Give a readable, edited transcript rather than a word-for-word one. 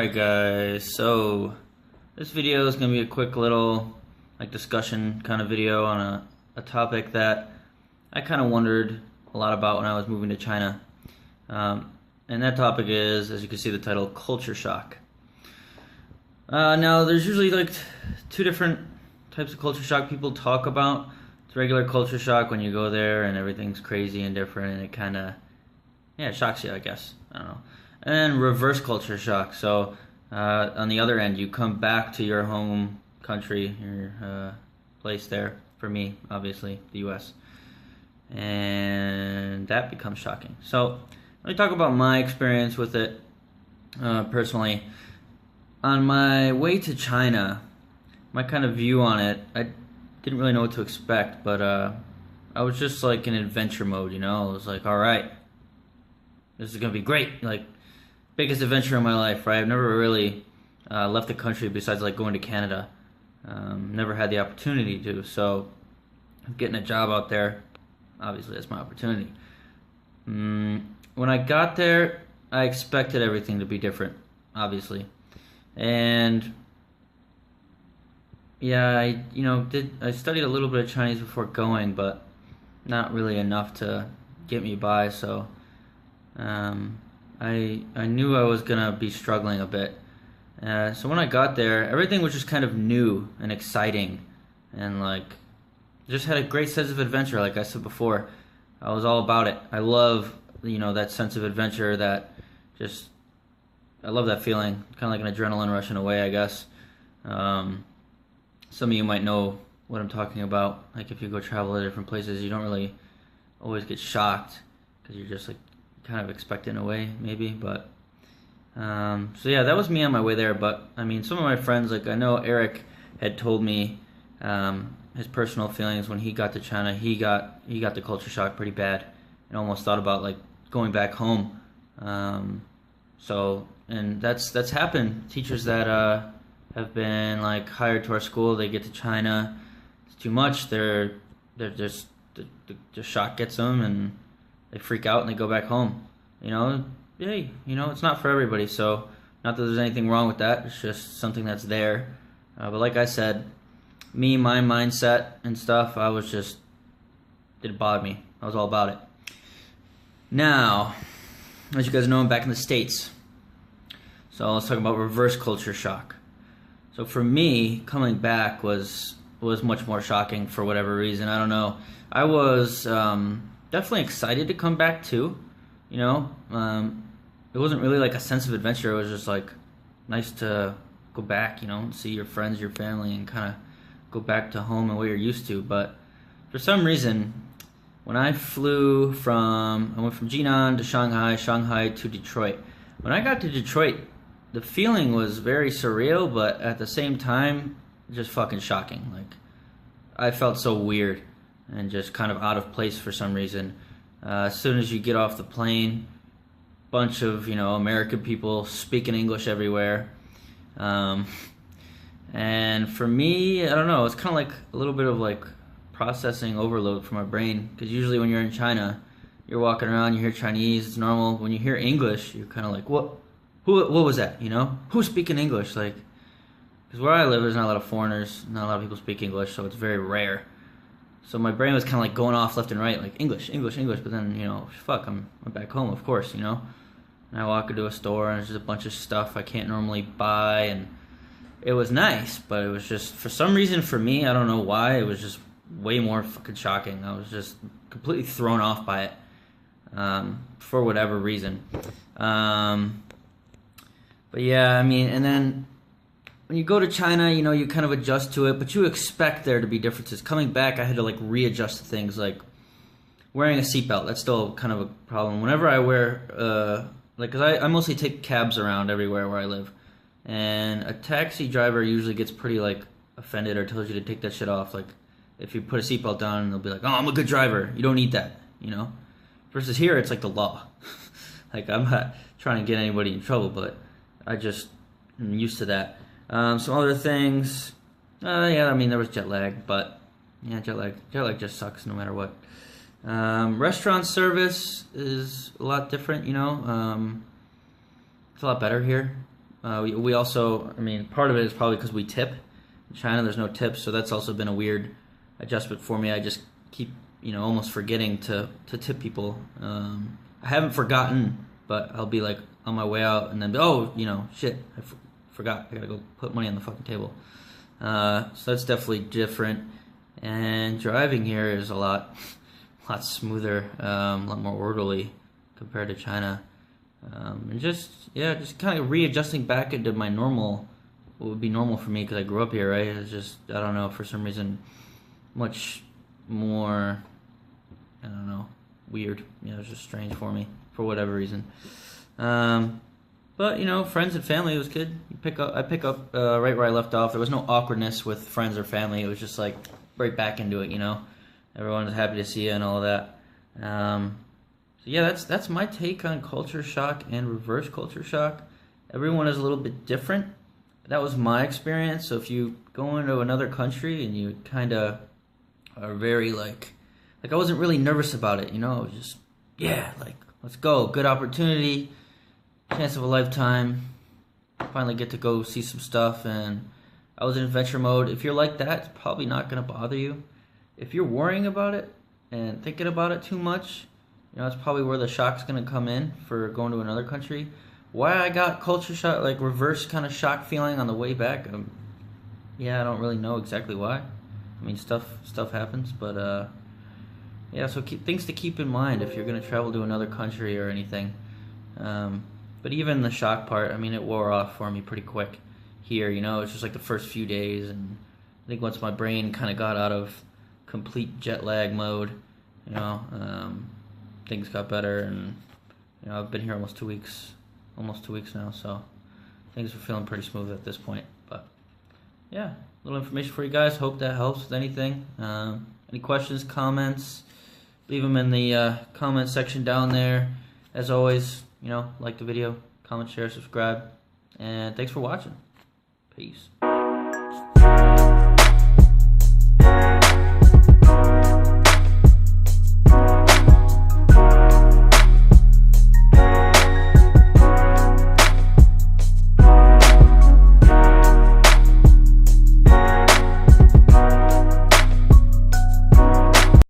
Alright guys, so this video is going to be a quick little discussion kind of video on a topic that I kind of wondered a lot about when I was moving to China. And that topic is, as you can see the title, culture shock. Now there's usually two different types of culture shock people talk about. It's regular culture shock when you go there and everything's crazy and different and it kind of, it shocks you, I guess. I don't know. And then reverse culture shock. So on the other end, you come back to your home country, your place there. For me, obviously, the U.S. And that becomes shocking. So let me talk about my experience with it personally. On my way to China, my kind of view on it, I didn't really know what to expect, but I was just like in adventure mode, you know? I was like, all right, this is gonna be great. Biggest adventure of my life, right? I've never really left the country besides going to Canada. Never had the opportunity to, so getting a job out there, obviously that's my opportunity. When I got there, I expected everything to be different, obviously. And yeah, I studied a little bit of Chinese before going, but not really enough to get me by, so I knew I was gonna be struggling a bit. So when I got there, everything was just kind of new and exciting, and just had a great sense of adventure. Like I said before, I was all about it. I love that sense of adventure. I love that feeling. Kind of like an adrenaline rushing away, I guess. Some of you might know what I'm talking about. Like if you go travel to different places, you don't really always get shocked because you're just kind of expect it in a way, maybe, but so yeah, that was me on my way there. But I mean, some of my friends, I know Eric had told me his personal feelings when he got to China. He got the culture shock pretty bad and almost thought about going back home. And that's happened. Teachers that have been hired to our school, they get to China, it's too much, they're just the shock gets them and they freak out and they go back home. Hey, it's not for everybody, so not that there's anything wrong with that, it's just something that's there. But like I said, my mindset and stuff, didn't bother me. I was all about it. Now, as you guys know, I'm back in the States. So let's talk about reverse culture shock. So for me, coming back was much more shocking for whatever reason. I don't know. I was definitely excited to come back too. It wasn't really a sense of adventure. It was just nice to go back, see your friends, your family, and kind of go back to home and what you're used to. But for some reason, when I went from Jinan to Shanghai, Shanghai to Detroit. When I got to Detroit, the feeling was very surreal, but at the same time, just fucking shocking. I felt so weird and just kind of out of place for some reason. As soon as you get off the plane, bunch of American people speaking English everywhere, and for me, I don't know, it's kind of a little bit of processing overload for my brain, because usually when you're in China, you're walking around, you hear Chinese, it's normal. When you hear English, you're kind of what was that? Who's speaking English? Because where I live, there's not a lot of foreigners, not a lot of people speak English, so it's very rare. So my brain was kind of going off left and right, English, English, English. But then, fuck, I'm back home, of course, And I walk into a store and there's just a bunch of stuff I can't normally buy. And it was nice, but it was just, for some reason for me, I don't know why, it was just way more fucking shocking. I was just completely thrown off by it for whatever reason. But yeah, I mean, and then when you go to China, you kind of adjust to it, but you expect there to be differences. Coming back, I had to readjust to things, wearing a seatbelt. That's still kind of a problem. Whenever I wear, because I mostly take cabs around everywhere where I live, and a taxi driver usually gets pretty offended or tells you to take that shit off. If you put a seatbelt on, they'll be like, "Oh, I'm a good driver. You don't need that," Versus here, it's the law. I'm not trying to get anybody in trouble, but I just am used to that. Some other things, yeah, I mean, there was jet lag, but yeah, jet lag just sucks no matter what. Restaurant service is a lot different, it's a lot better here. We also, I mean, part of it is probably because we tip. In China, there's no tips, so that's also been a weird adjustment for me. I just keep, almost forgetting to tip people. I haven't forgotten, but I'll be like on my way out and then, shit, I forgot. I gotta go put money on the fucking table. So that's definitely different. And driving here is a lot smoother, a lot more orderly compared to China. And just kind of readjusting back into my normal, what would be normal for me because I grew up here, right? It's just, I don't know, for some reason, much more, I don't know, weird. It's just strange for me for whatever reason. But friends and family, it was good. I pick up right where I left off. There was no awkwardness with friends or family. It was just like right back into it. Everyone was happy to see you and all that. So yeah, that's my take on culture shock and reverse culture shock. Everyone is a little bit different. That was my experience. So if you go into another country and you kind of are very like I wasn't really nervous about it. It was just let's go, good opportunity, chance of a lifetime. Finally get to go see some stuff, and I was in adventure mode. If you're like that, it's probably not gonna bother you. If you're worrying about it and thinking about it too much, that's probably where the shock's gonna come in for going to another country. Why I got culture shock, like reverse kind of shock feeling on the way back, I don't really know exactly why. I mean, stuff happens, but so things to keep in mind if you're gonna travel to another country or anything. But even the shock part, I mean, it wore off for me pretty quick here. It's just like the first few days, and I think once my brain kind of got out of complete jet lag mode, things got better, and I've been here almost 2 weeks now, so things are feeling pretty smooth at this point. But yeah, little information for you guys. Hope that helps with anything. Any questions, comments, leave them in the comment section down there. As always, like the video, comment, share, subscribe, and thanks for watching. Peace.